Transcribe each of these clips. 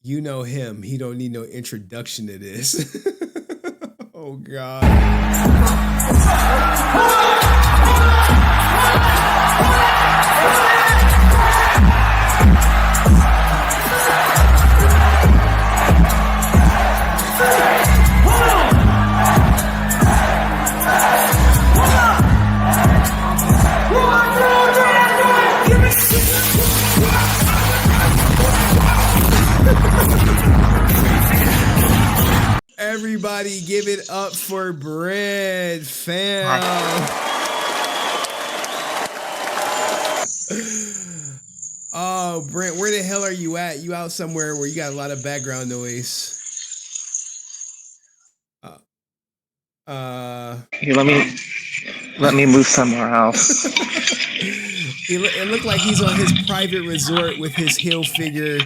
You know him. He don't need no introduction to this. Oh God. Everybody give it up for Brent, fam. Oh, Brent, where the hell are you at? You out somewhere where you got a lot of background noise. Here, let me move somewhere else. It looked like he's on his private resort with his heel figure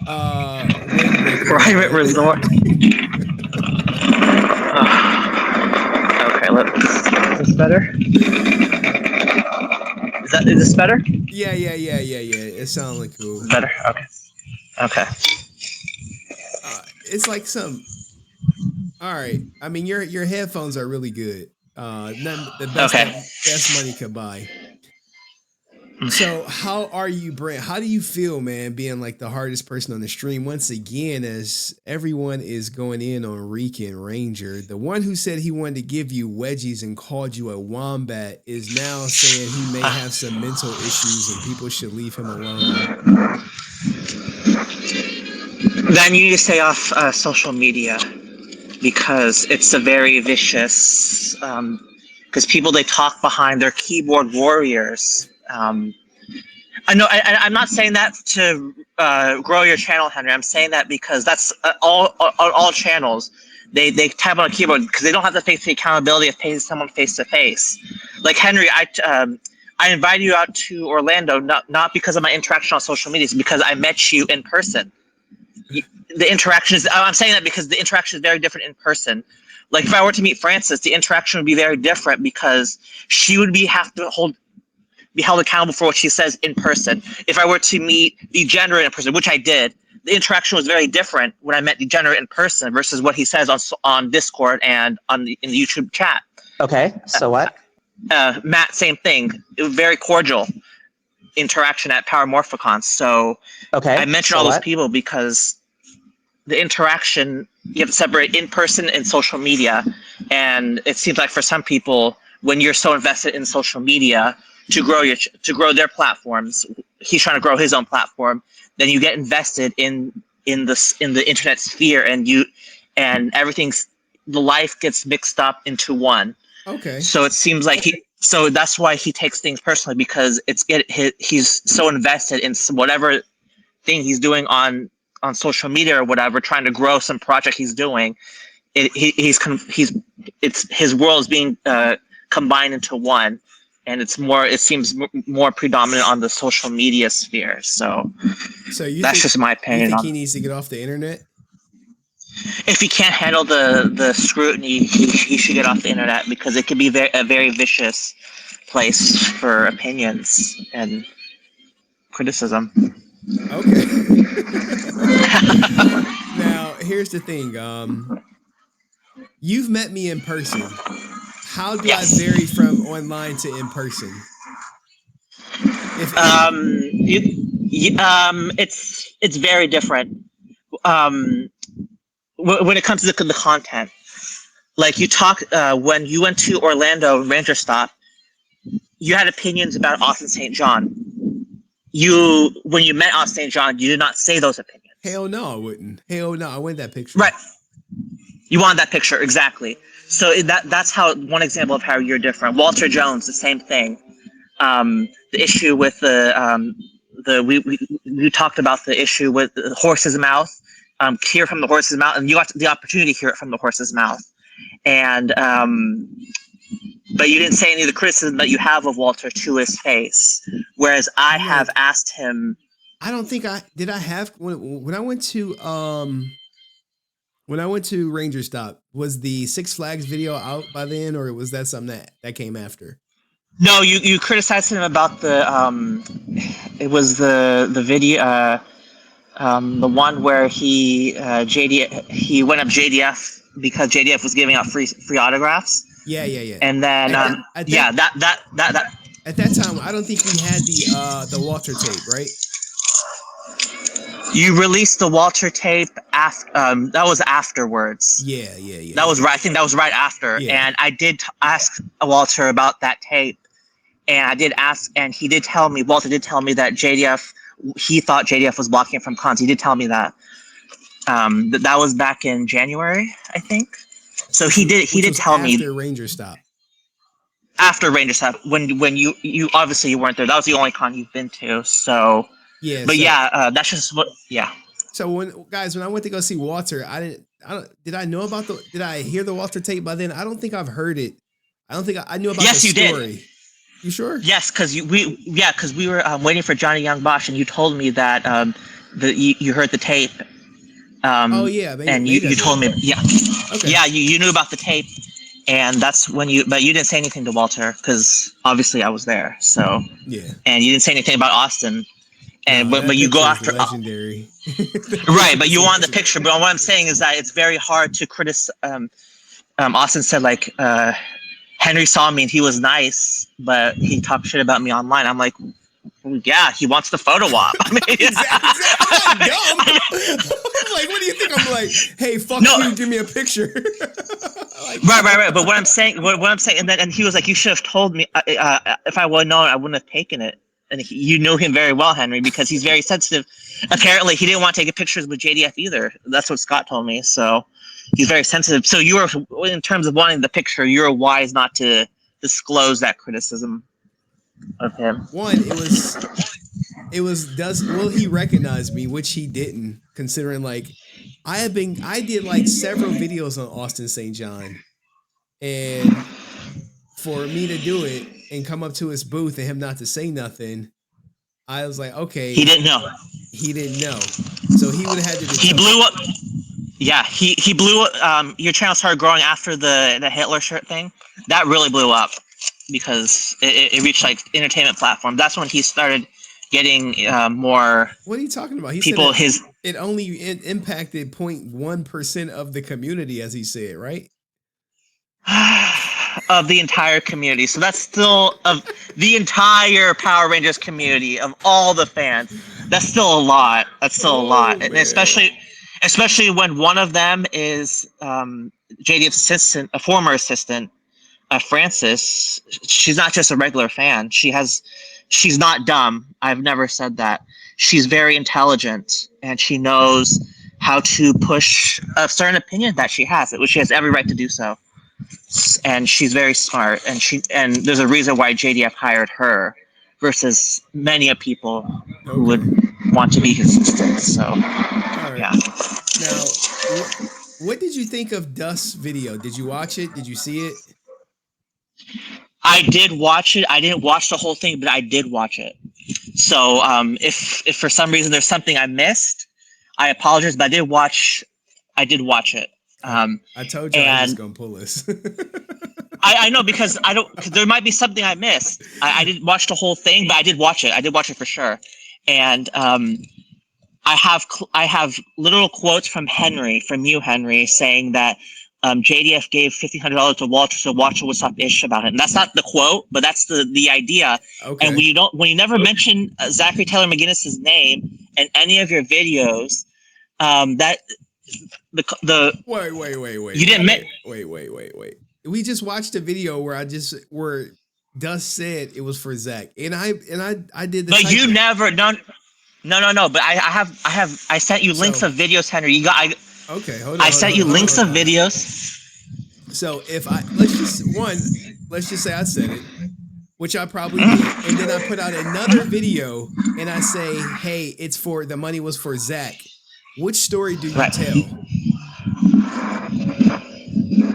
windbreaker. Private resort. Okay, is this better? Is this better? Yeah. It sounds like cool. Better? Okay. It's like some. All right. I mean, your headphones are really good. The best best money could buy. So how are you, Brent? How do you feel, man, being like the hardest person on the stream once again, as everyone is going in on Rican Ranger? The one who said he wanted to give you wedgies and called you a wombat is now saying he may have some mental issues and people should leave him alone. Then you need to stay off social media because it's a very vicious, because people, they talk behind their keyboard warriors. I know I'm not saying that to grow your channel, Henry. I'm saying that because that's all channels. They type on a keyboard because they don't have to face the accountability of facing someone face to face. Like Henry, I invited you out to Orlando not because of my interaction on social media, it's because I met you in person. The interaction is, I'm saying that because the interaction is very different in person. Like if I were to meet Frances, the interaction would be very different because she would be held accountable for what she says in person. If I were to meet Degenerate in person, which I did, the interaction was very different when I met Degenerate in person versus what he says on Discord and in the YouTube chat. Okay, so what? Matt, same thing. It was very cordial interaction at Power Morphicon. So okay, I mentioned all those people because the interaction, you have to separate in person and social media. And it seems like for some people, when you're so invested in social media to grow their platforms, he's trying to grow his own platform, then you get invested in the internet sphere, and the life gets mixed up into one. Okay. So it seems like so that's why he takes things personally, because he's so invested in whatever thing he's doing on social media or whatever, trying to grow some project he's doing. His world is being combined into one, and it seems more predominant on the social media sphere. So that's just my opinion. You think he needs to get off the internet? If he can't handle the scrutiny, he should get off the internet, because it could be a very vicious place for opinions and criticism. Okay. Now, here's the thing. You've met me in person. How do I vary from online to in person? It's very different. When it comes to the content, like you talk when you went to Orlando Ranger Stop, you had opinions about Austin St. John. When you met Austin St. John, you did not say those opinions. Hell no, I wouldn't. Hell no, I want that picture. Right. You want that picture, exactly. So that's one example of how you're different. Walter Jones, the same thing. The issue with we talked about the issue with the horse's mouth. Hear from the horse's mouth, and you got the opportunity to hear it from the horse's mouth. And but you didn't say any of the criticism that you have of Walter to his face. Whereas I have asked him. I don't think I have when I went to Ranger Stop, was the Six Flags video out by then, or was that something that came after? No, you criticized him about it was the video the one where he went up JDF because JDF was giving out free autographs, Yeah. and then At yeah, that that at that time, I don't think we had the Walter tape, right? you released the Walter tape after that was afterwards. That was right. I think that was right after, Yeah. and I did ask Walter about that tape, and I did ask, and he did tell me. Walter did tell me that JDF. He thought JDF was blocking it from cons. He did tell me that. That was back in January, I think. So he did tell me after Ranger Stop. After Ranger Stop, when you obviously you weren't there. That was the only con you've been to. So, Yeah. but So, yeah, that's just what. Yeah. So when I went to go see Walter, did I know about did I hear the Walter tape by then? I don't think I've heard it. I don't think I knew about Yes, the you story. did. You sure? Yes, because we were waiting for Johnny Young Bosch, and you told me that you heard the tape. Oh yeah, and maybe you told me, yeah, Okay. yeah, you knew about the tape, and that's when but you didn't say anything to Walter because obviously I was there. So Yeah. and you didn't say anything about Austin, and No, but you go after legendary. right, but you want the picture. But what I'm saying is that it's very hard to criticize. Austin said like Henry saw me and he was nice, but he talked shit about me online. I'm like, yeah, he wants the photo op. I mean, exactly. I'm not dumb. I'm like, what do you think? I'm like, hey, fuck you, give me a picture. Like, right. But what I'm saying, and he was like, you should have told me. If I would have known, I wouldn't have taken it. And you know him very well, Henry, because he's very sensitive. Apparently, he didn't want to take pictures with JDF either. That's what Scott told me. So he's very sensitive. So you were, in terms of wanting the picture, you're wise not to disclose that criticism of him. One, will he recognize me, which he didn't, considering like I did like several videos on Austin St. John, and for me to do it and come up to his booth and him not to say nothing, I was like, okay, he didn't know. So he would have had to. He blew up. Yeah, he blew up. Your channel started growing after the Hitler shirt thing. That really blew up because it reached like entertainment platform. That's when he started getting more. What are you talking about? He people. Said it only impacted 0.1% of the community, as he said, right? Of the entire community. So that's still of the entire Power Rangers community of all the fans. That's still a lot. That's still a lot, and especially when one of them is JDF's assistant, a former assistant, Frances. She's not just a regular fan. She's not dumb. I've never said that. She's very intelligent, and she knows how to push a certain opinion that she has, which she has every right to do so. And she's very smart, and there's a reason why JDF hired her versus many of people who would want to be his assistant. So, yeah. Now, what did you think of Dust's video? Did you watch it? Did you see it? I did watch it. I didn't watch the whole thing, but I did watch it. So, if for some reason there's something I missed, I apologize. But I did watch it. I told you I was gonna pull this. I know because there might be something I missed. I didn't watch the whole thing, but I did watch it. I did watch it for sure. And I have literal quotes from you, Henry, saying that JDF gave $1,500 to Walter so Walter would stop ish about it. And that's not the quote, but that's the idea. Okay. And when you never mention Zachary Taylor McGinnis's name in any of your videos, that the wait. You didn't wait. We just watched a video where Dust said it was for Zach, and I did the. But you never no. But I sent you links of videos, Henry. You got okay. Hold on. I sent you links of videos. So if let's just say I said it, which I probably did, and then I put out another video and I say, hey, the money was for Zach. Which story do you tell?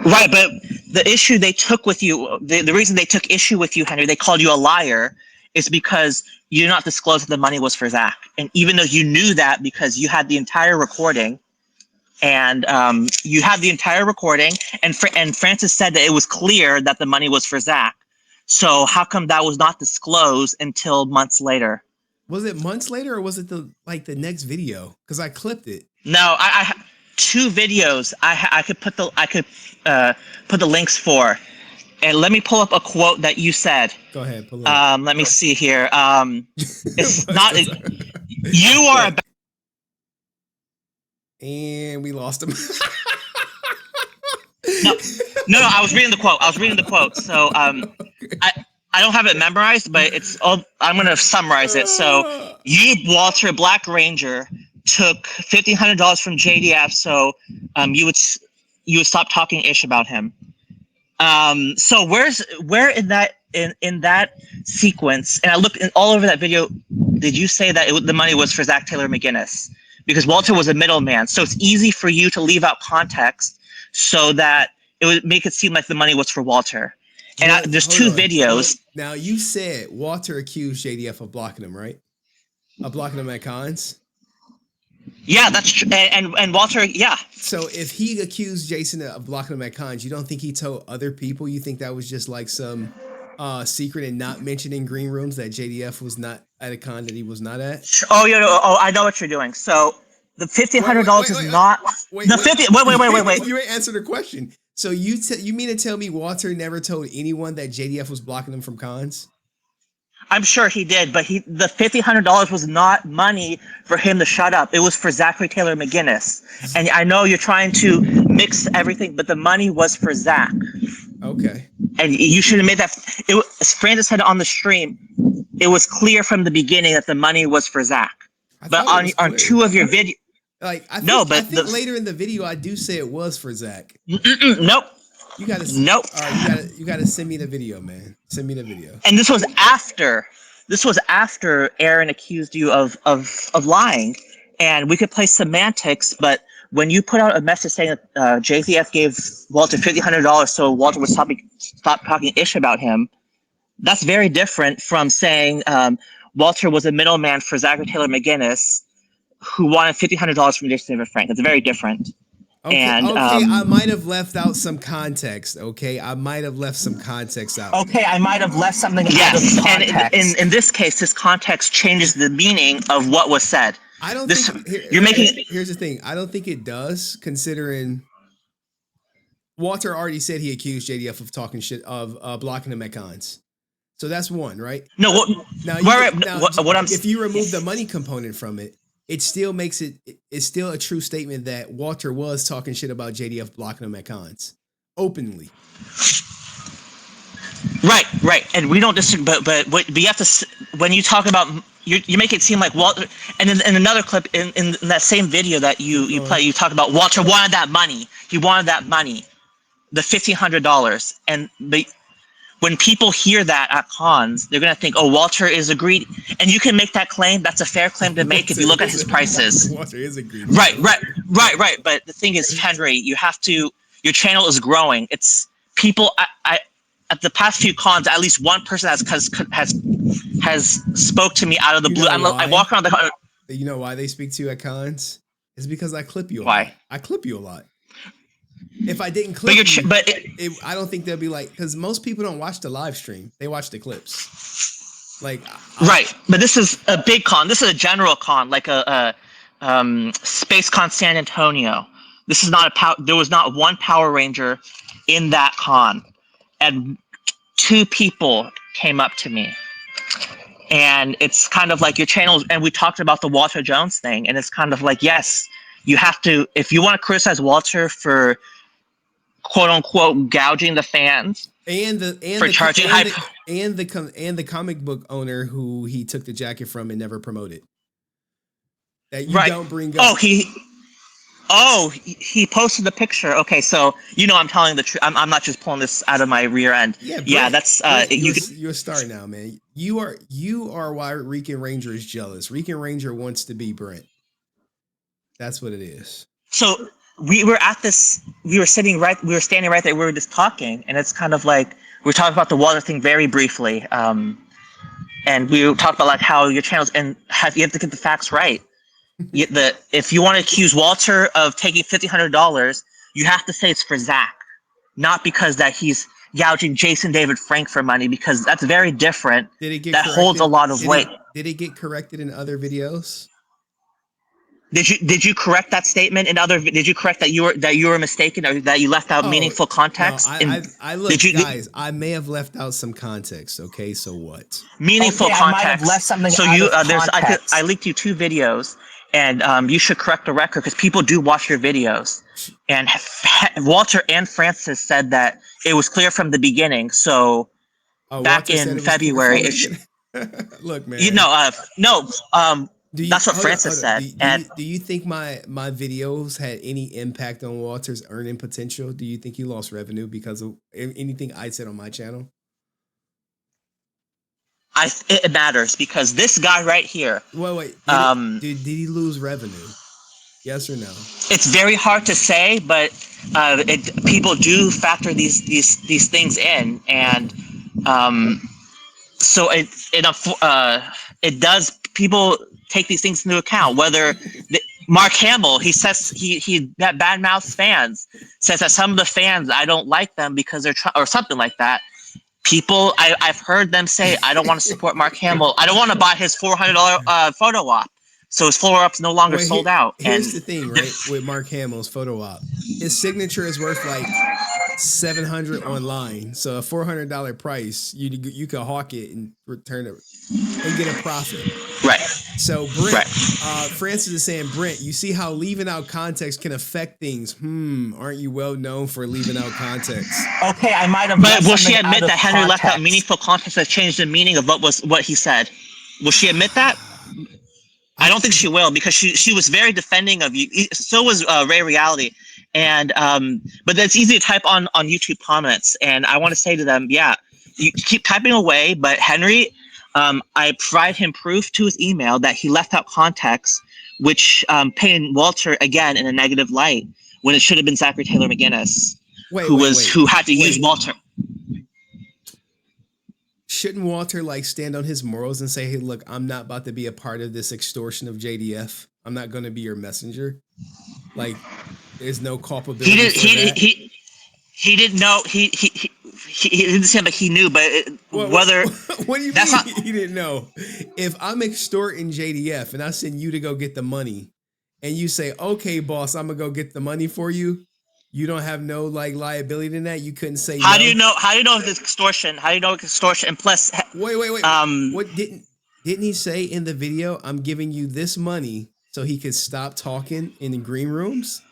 Right, but the issue they took with you, the reason they took issue with you, Henry, they called you a liar, is because you did not disclose that the money was for Zach. And even though you knew that because you had the entire recording, and and Francis said that it was clear that the money was for Zach. So how come that was not disclosed until months later? Was it months later or was it the next video? Because I clipped it. No, I 2 videos I could put the links for. And let me pull up a quote that you said. Go ahead, pull it up. Let me see here. It's not. You Go are ahead. And we lost him. No, I was reading the quote. So I don't have it memorized, but I'm going to summarize it. So you, Walter Black Ranger, took $1,500 from JDF, so you would stop talking ish about him. So where in that sequence, and I looked all over that video, did you say that the money was for Zach Taylor McGinnis? Because Walter was a middleman, so it's easy for you to leave out context so that it would make it seem like the money was for Walter. And there's 2 videos. Now, you said Walter accused JDF of blocking him, right? Of blocking him at cons? Yeah, that's true. And Walter, yeah. So if he accused Jason of blocking him at cons, you don't think he told other people? You think that was just like some secret and not mentioned in green rooms that JDF was not at a con that he was not at? Oh, yeah. Oh, I know what you're doing. So the $1,500 is not Wait. You ain't answered the question. So you mean to tell me Walter never told anyone that JDF was blocking him from cons? I'm sure he did, but the $1,500 was not money for him to shut up. It was for Zachary Taylor McGinnis. And I know you're trying to mix everything, but the money was for Zach. Okay. And you should have made that. As Francis said on the stream, it was clear from the beginning that the money was for Zach. But on 2 of your videos. I think later in the video I do say it was for Zach. Nope. You gotta nope. You gotta send me the video, man. Send me the video. And this was after Aaron accused you of lying, and we could play semantics. But when you put out a message saying that JZF gave Walter $1,500 so Walter would stop talking ish about him, that's very different from saying Walter was a middleman for Zachary Taylor McGinnis, who wanted $1,500 from Jason David Frank. That's very different. Okay, and, I might have left out some context. Okay, I might have left some context out. Okay, I might have left something out of context. And in this case, this context changes the meaning of what was said. I don't think here's the thing. I don't think it does, considering Walter already said he accused JDF of talking shit of blocking him at cons. So that's one, right? No, if you remove the money component from it, it still makes it's still a true statement that Walter was talking shit about JDF blocking him at cons openly. Right. And we don't disagree, but you have to, when you talk about, you make it seem like Walter, and in another clip in that same video that you play, you talk about Walter wanted that money. He wanted that money, the $1,500. And when people hear that at cons, they're going to think, oh, Walter is a greedy. And you can make that claim. That's a fair claim to make if you look at his prices. Walter is a greedy. Right. But the thing is, Henry, you have to, your channel is growing. It's people, I at the past few cons, at least one person has spoke to me out of the blue. I walk around the con. You know why they speak to you at cons? It's because I clip you a lot. I clip you a lot. If I didn't clip you, I don't think they'll be like, because most people don't watch the live stream; they watch the clips. Right, but this is a big con. This is a general con, like a Space Con San Antonio. This is not there was not one Power Ranger in that con, and 2 people came up to me, and it's kind of like your channel. And we talked about the Walter Jones thing, and it's kind of like, yes, you have to, if you want to criticize Walter for quote unquote gouging the fans and the comic book owner who he took the jacket from and never promoted, that you don't bring up. He posted the picture. Okay, so I'm telling the truth. I'm not just pulling this out of my rear end. Yeah, Brent, yeah, that's you're a star now, man. You are why Rican Ranger is jealous. Rican Ranger wants to be Brent. That's what it is. So we were standing right there, we were just talking, and it's kind of like we're talking about the Walter thing very briefly. And we talked about like how your channels, and you have to get the facts right. If you want to accuse Walter of taking $1,500, you have to say it's for Zach, not because that he's gouging Jason David Frank for money, because that's very different. Did it get That holds a corrected? lot of weight. Did it get corrected in other videos? Did you correct that statement in other? Did you correct that you were mistaken, or that you left out Oh meaningful no, context? I look, Did you guys. I may have left out some context. Okay, so what? meaningful Okay, I might have context? left something So out you of there's context. I leaked you 2 videos, and you should correct the record, because people do watch your videos. And Walter and Francis said that it was clear from the beginning. So Oh, back Walter said in it was clear from February, the beginning. Look, you man. know, no, Do you that's what hold on? Francis Hold on. said. And Do you think my videos had any impact on Walter's earning potential? Do you think he lost revenue because of anything I said on my channel? it matters, because this guy right here, Wait. Did he lose revenue? Yes or no? it's very hard to say, but people do factor these things in, and Okay. so it does. People take these things into account. Whether Mark Hamill, he says he that bad mouths fans, says that some of the fans, I don't like them because they're or something like that. People, I've heard them say, I don't want to support Mark Hamill. I don't want to buy his $400 photo op. So his photo op's no longer Well, sold out. here's the thing, right? With Mark Hamill's photo op, his signature is worth like 700 online. So a $400 price, you could hawk it and return it and get a profit. Right. So Brent, Right. Francis is saying, Brent, you see how leaving out context can affect things. Aren't you well known for leaving out context? Okay, I might have. But will she admit that Henry context. left out meaningful context that changed the meaning of what he said? Will she admit that? I don't think she will, because she was very defending of you. So was Ray Reality, and but that's easy to type on YouTube comments. And I want to say to them, yeah, you keep typing away, but Henry, I provide him proof to his email that he left out context, which painted Walter again in a negative light, when it should have been Zachary Taylor McGinnis, who had to use Walter. Shouldn't Walter like stand on his morals and say, hey, look, I'm not about to be a part of this extortion of JDF. I'm not going to be your messenger. Like, there's no culpability He didn't know. He didn't say, but he knew. But whether what do you mean he didn't know? If I'm extorting JDF and I send you to go get the money, and you say, okay, boss, I'm gonna go get the money for you, you don't have no like liability in that. You couldn't say. How do you know? How do you know it's extortion? How do you know it's extortion? And plus, wait. What didn't he say in the video? I'm giving you this money so he could stop talking in the green rooms.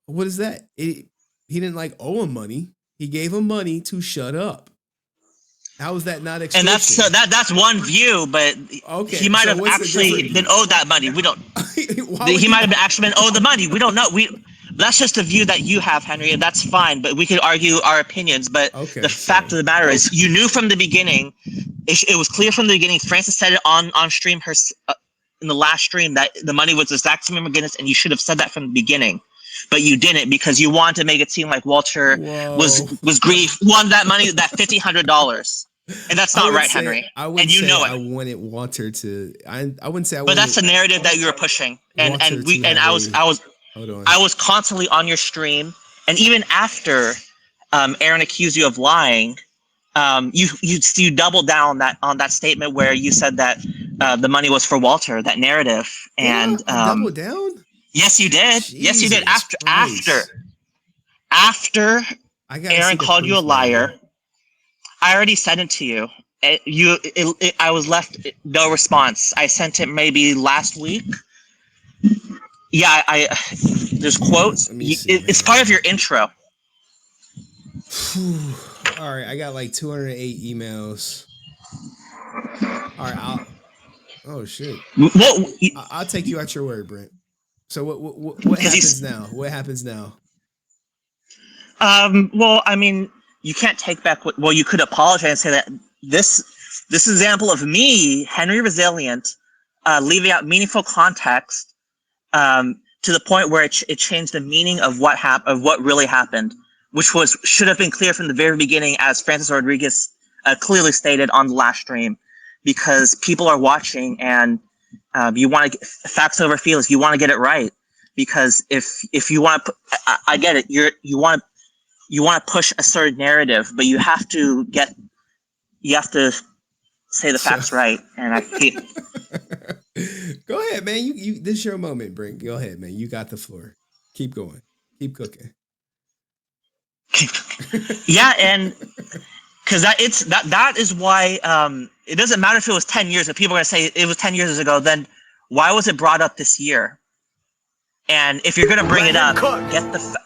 What is that? He didn't like owe him money. He gave him money to shut up. How is that not extortion? And that's one view, but okay, he might have actually been owed that money. We don't. He might have actually been owed the money. We don't know. That's just a view that you have, Henry, and that's fine. But we could argue our opinions. But the fact of the matter is, you knew from the beginning. It was clear from the beginning. Francis said it on stream in the last stream that the money was the Zach McGinnis, and you should have said that from the beginning. But you didn't, because you wanted to make it seem like Walter was greedy, won that money, that $1,500, and that's not right, Henry. And you know it. I wanted Walter to. I wouldn't say. But that's the narrative that you were pushing, and I was constantly on your stream, and even after Aaron accused you of lying, you doubled down on that statement where you said that the money was for Walter, that narrative, and double down. Yes, you did. Jesus yes, you did. After Aaron called you a liar, I already sent it to you. I was left no response. I sent it maybe last week. Yeah, there's quotes. It's part of your intro. All right, I got like 208 emails. All right, oh shit. I'll take you at your word, Brent. So what happens now? What happens now? Well, I mean, you can't take back well, you could apologize and say that this example of me, Henry Resilient, leaving out meaningful context to the point where it changed the meaning of what really happened, which should have been clear from the very beginning, as Francis Rodriguez clearly stated on the last stream, because people are watching, and you want to get facts over feelings. You want to get it right, because if you want to, I get it. You want to you want to push a certain narrative, but you have to say the So facts right. And I hate. go ahead, man. You this is your moment, Brent. Go ahead, man. You got the floor. Keep going. Keep cooking. Yeah, and because that is why it doesn't matter if it was 10 years. If people are gonna say it was 10 years ago, then why was it brought up this year? And if you're gonna bring it up, get the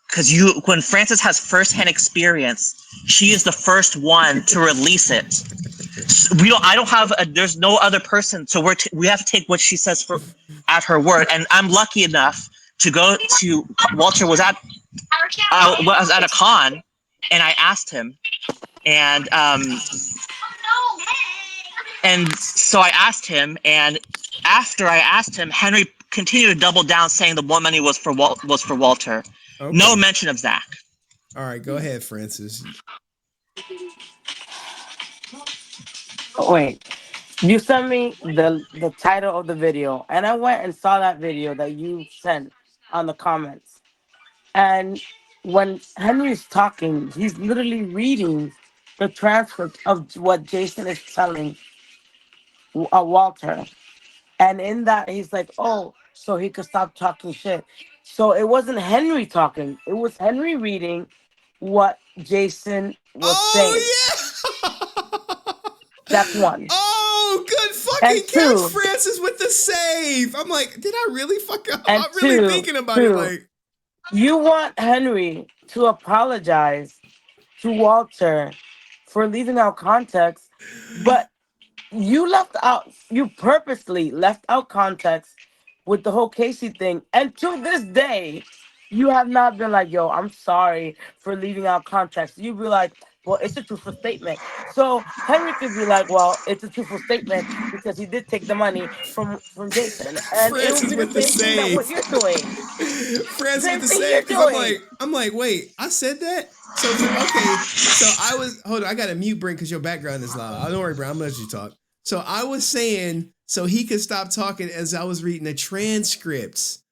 because when Frances has firsthand experience, she is the first one to release it. I don't have there's no other person, so we have to take what she says at her word. And I'm lucky enough to go to Walter was at a con, and I asked him, and so I asked him, and after I asked him, Henry continued to double down, saying the money was for Walter. Okay. No mention of Zach. All right, go ahead, Francis. Oh, wait, you sent me the title of the video, and I went and saw that video that you sent on the comments. And when Henry's talking, he's literally reading the transcript of what Jason is telling Walter. And in that, he's like, oh, so he could stop talking shit. So it wasn't Henry talking, it was Henry reading what Jason was saying. Oh yeah. That's one. Oh, good fucking And catch, two, Francis, with the save. I'm like, did I really fuck up? and I'm really two, thinking about it. two, Like, you want Henry to apologize to Walter for leaving out context, but you purposely left out context with the whole Casey thing. And to this day, you have not been like, yo, I'm sorry for leaving out context. You'd be like, well, it's a truthful statement. So Henry could be like, well, it's a truthful statement because he did take the money from Jason. And it would Francis be the with the same thing that what save. you're doing. Francis with Same the thing you're save, because doing. I'm like, wait, I said that. So for okay, so I was hold on, I gotta mute Brent because your background is loud. Don't worry, Brent, I'm gonna let you talk. So I was saying so he could stop talking as I was reading the transcripts.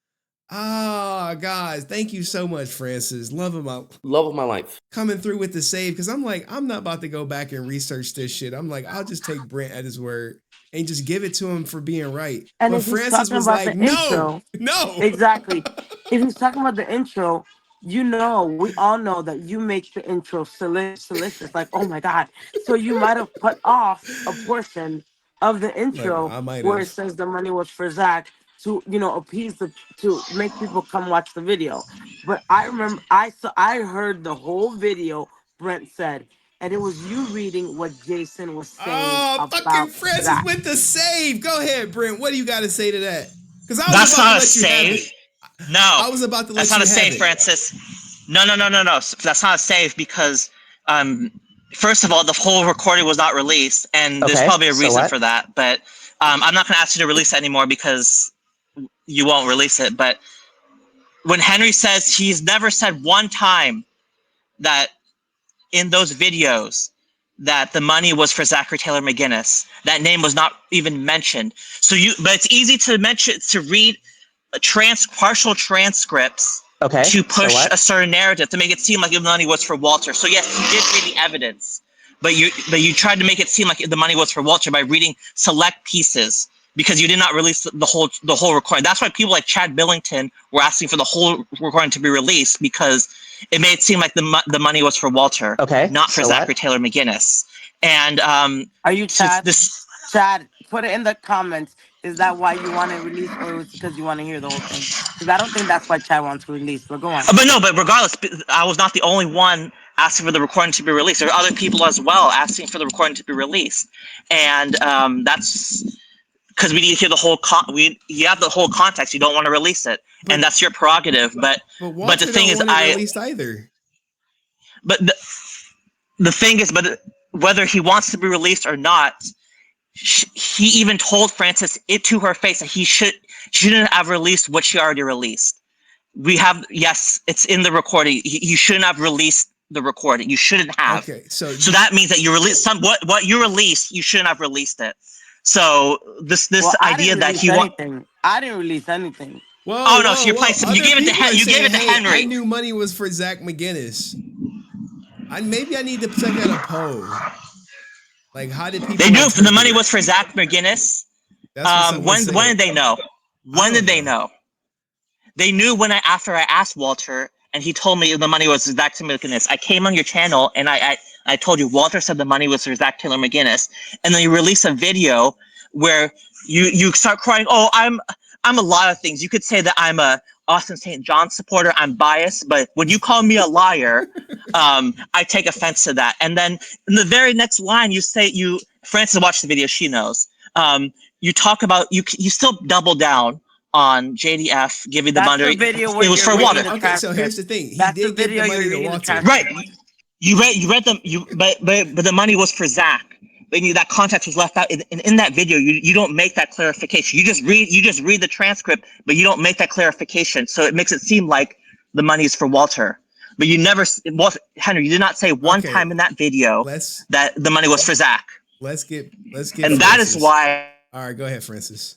Ah, guys, thank you so much, Francis. Love of my life. coming through with the save because I'm like, I'm not about to go back and research this shit. I'm like, I'll just take Brent at his word and just give it to him for being right. And But if he's Francis talking was about like, the no, intro, no. exactly. If he's talking about the intro, we all know that you make the intro salacious, like, oh my God. So you might have put off a portion of the Like intro I might where it have. says the money was for Zach to, to make people come watch the video. But I remember I heard the whole video Brent said, and it was you reading what Jason was saying Oh, fucking about Francis Zach. with the save. Go ahead, Brent. What do you got to say to that? Because I was That's about to not a let you have save. it. No, I was about to that's let not you a have save, it. Francis. No. That's not a save because, first of all, the whole recording was not released, and there's Okay, probably a so reason what? for that. But I'm not going to ask you to release it anymore because you won't release it. But when Henry says he's never said one time that in those videos that the money was for Zachary Taylor McGinnis, that name was not even mentioned. But it's easy to mention to read partial transcripts Okay, to so push what? a certain narrative to make it seem like the money was for Walter. So yes, you did read the evidence, but you tried to make it seem like the money was for Walter by reading select pieces because you did not release the whole recording. That's why people like Chad Billington were asking for the whole recording to be released because it made it seem like the money was for Walter, Okay, not for so what? Zachary Taylor McGinnis. And Are you Chad? this Chad, put it in the comments. Is that why you want it released, or was it because you want to hear the whole thing? Because I don't think that's why Chad wants to release. But go on. But regardless, I was not the only one asking for the recording to be released. There are other people as well asking for the recording to be released, and that's because we need to hear the whole you have the whole context. You don't want to release it, and But that's your prerogative. but But the Walter thing don't is, want it released either. but the thing is, but whether he wants to be released or not, he even told Frances it to her face that she shouldn't have released what she already released. Yes, it's in the recording. You shouldn't have released the recording. You shouldn't have. Okay, so So that means that you released what you released. You shouldn't have released it. So this Well, I idea didn't that release he want. anything. I didn't release anything. Oh whoa, no! So whoa, you're playing. whoa. You Other gave it people to are you gave saying, it to hey, I Henry. knew money was for Zach McGinnis. maybe I need to check out a poll. Like, how did They people knew the interpret money it? was for Zach McGinnis. That's what someone said. When did they know? I When don't did they know. know? They knew when after I asked Walter and he told me the money was for Zach Taylor McGinnis. I came on your channel and I told you Walter said the money was for Zach Taylor McGinnis, and then you release a video where you start crying. Oh, I'm a lot of things. You could say that I'm a Austin St. John supporter. I'm biased, but when you call me a liar, I take offense to that. And then in the very next line, you say Frances watched the video. She knows. You talk about you still double down on JDF giving the That's the money. video where It was you're for reading Walter. the Okay, so here's transcript. the thing. He That's the did give the video you're money to reading the Walter. transcript. Right. You read them. But the money was for Zach. But that context was left out in that video. You don't make that clarification. You just read the transcript, but you don't make that clarification. So it makes it seem like the money is for Walter. But you never, Henry, you did not say one Okay, time in that video let's that the money was for Zach. get And that is Francis. why. All right, go ahead, Francis.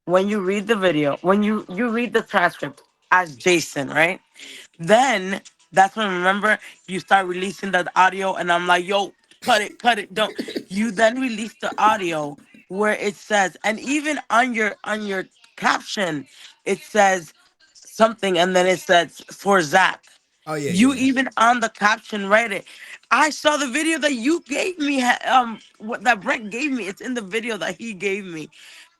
When you read the video, when you read the transcript as Jason, right? Then that's when, remember, you start releasing the audio, and I'm like, yo, cut it, don't. You then release the audio where it says, and even on your caption, it says something, and then it says for Zach. Oh yeah, You yeah. even on the caption write it. I saw the video that you gave me, what that Brent gave me. It's in the video that he gave me.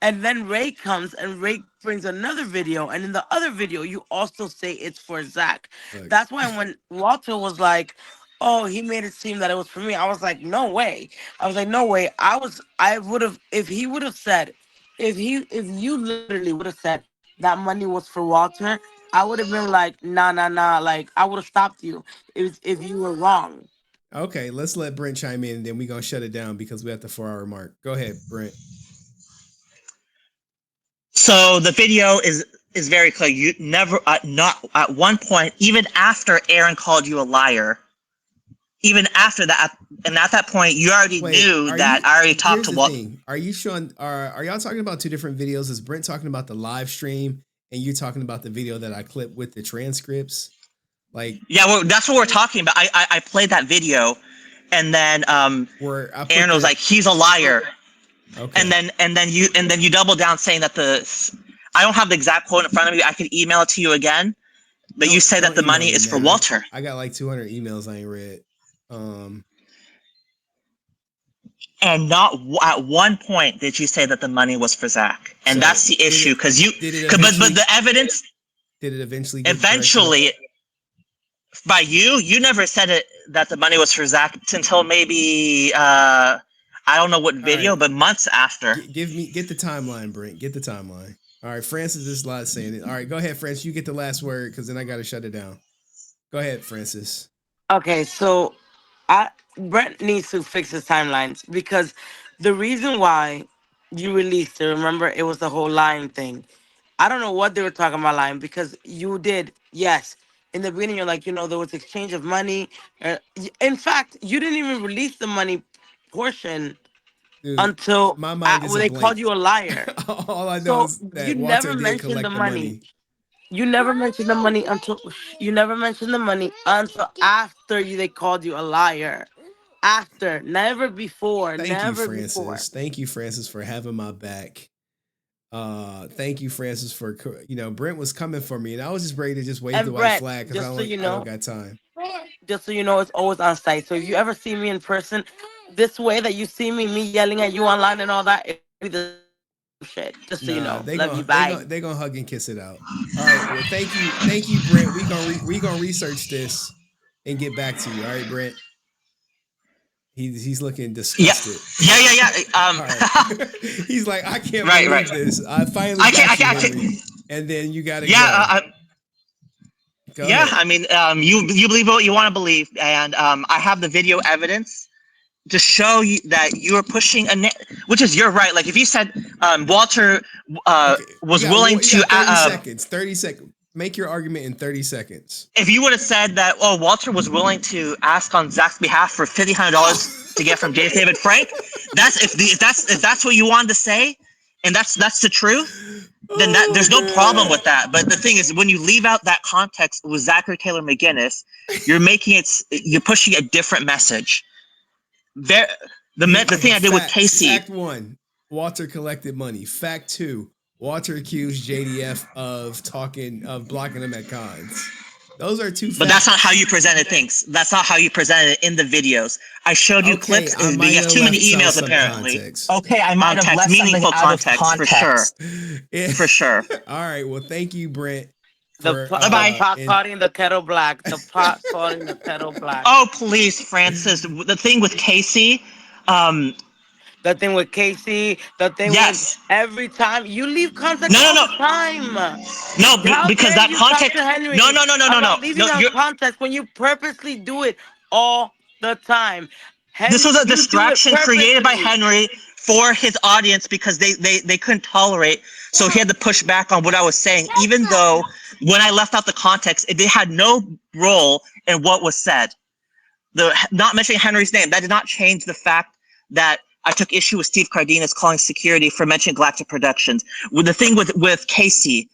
And then Ray comes and Ray brings another video. And in the other video, you also say it's for Zach. Look, That's why when Walter was like, oh, he made it seem that it was for me, I was like, no way. I was like, no way. I would have, if he would have said, if you literally would have said that money was for Walter, I would have been like, nah. Like, I would have stopped you if you were wrong. okay, let's let Brent chime in, and then we're gonna shut it down because we're at the 4-hour mark. Go ahead, Brent. So the video is very clear. You never, not at one point, even after Aaron called you a liar, even after that, and at that point, you already knew that I already talked to Here's the Walt. thing. Are you showing? Are y'all talking about two different videos? Is Brent talking about the live stream, and you talking about the video that I clipped with the transcripts? Like, Yeah, well, that's what we're talking about. I played that video, and then where I put Aaron was like, "He's a liar," okay, and then you double down saying that I don't have the exact quote in front of me. I could email it to you again, but you say that the money is for Walter. I got like 200 emails I ain't read. And not at one point did you say that the money was for Zach, and So, that's the issue because but the evidence did it eventually by you never said it that the money was for Zach until maybe I don't know what video, right, but months after. Get the timeline, Brent. Get the timeline. All right, Francis is live saying it. All right, go ahead, Francis. You get the last word because then I got to shut it down. Go ahead, Francis. Okay, so Brent needs to fix his timelines because the reason why you released it, remember, it was the whole lying thing. I don't know what they were talking about lying because you did, yes. In the beginning, you're like, there was exchange of money. In fact, you didn't even release the money portion Dude, until my mind is when a they called blank. you a liar. All I know So is you that Walter never did mentioned the collect the money. money. You never mentioned the money until they called you a liar. After, never before, Thank you, never before. Francis. Thank you, Francis, for having my back. Thank you, Francis, for Brent was coming for me, and I was just ready to just wave And the white Brett, flag because just so you I don't know, got time. it's always on site. So if you ever see me in person, this way that you see me yelling at you online and all that, it'll be the shit. Just so you Nah, know. Love you. Bye. they gonna hug and kiss it out. All right, well, thank you, Brent. We gonna research this and get back to you. All right, Brent. He's looking disgusted. Yeah. All right. He's like, I can't believe this. I finally got you, Henry. And then you gotta go. Go ahead. I mean, you believe what you want to believe, and I have the video evidence to show you that you were pushing which is your right. Like if you said Walter was willing to 30 seconds. Make your argument in 30 seconds. If you would have said that, Walter was willing to ask on Zach's behalf for $1,500 to get from J. David Frank, if that's what you wanted to say, and that's the truth, then that Oh there's no problem with man. that. But the thing is, when you leave out that context with Zachary Taylor McGinnis, you're pushing a different message. There, the thing I did with Casey. Fact one, Walter collected money. Fact two, Walter accused JDF of blocking him at cons. Those are two But that's not how facts. you presented things. That's not how you presented it in the videos. I showed you Okay, clips, I but might you have have too many left emails some apparently. context. Okay, I might have left something meaningful out of context for sure. Yeah. For sure. All right. Well, thank you, Brent, The for Bye-bye. pot and calling the kettle black. The pot calling the kettle black. Oh please, Francis. The thing with Casey, um, The thing with Casey. The thing with yes. every time you leave context No, no, all no. the time. No, How because dare that you talk context. to No, Henry no, no, no, no, no, about leaving no. out context when you purposely do it all the time? This was Henry, a you do it distraction created by purposely. Henry for his audience because they couldn't tolerate. So he had to push back on what I was saying, even though when I left out the context, they had no role in what was said. The not mentioning Henry's name, that did not change the fact that I took issue with Steve Cardenas calling security for mentioning Galactic Productions. With the thing with Casey,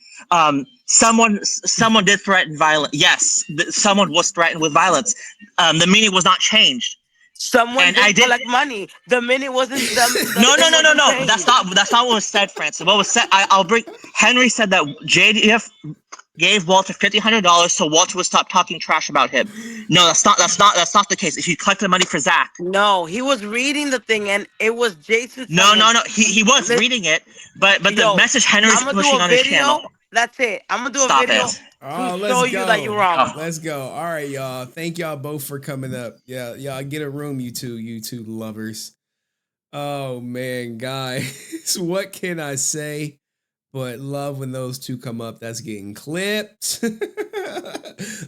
someone did threaten violence. Yes, someone was threatened with violence. The meaning was not changed, Someone and I did did. collect money. The minute wasn't the No, no, thing no, no, wasn't no. That's changed. not what was said, Francis. What was said? I'll bring. Henry said that JDF gave Walter $1,500 so Walter would stop talking trash about him. No, that's not the case. If you collected money for Zach, No, he was reading the thing, and it was Jason no, telling him, no, no. He was reading it, but the "Yo, message Henry's I'm gonna do pushing a on his channel. video. That's it. I'm gonna do a Stop video it. to oh, let's show you that you're go. wrong." Oh. Let's go. All right, y'all. Thank y'all both for coming up. Yeah, y'all get a room, you two lovers. Oh man, guys, what can I say? But love when those two come up. That's getting clipped.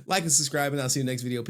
Like and subscribe, and I'll see you next video. Peace.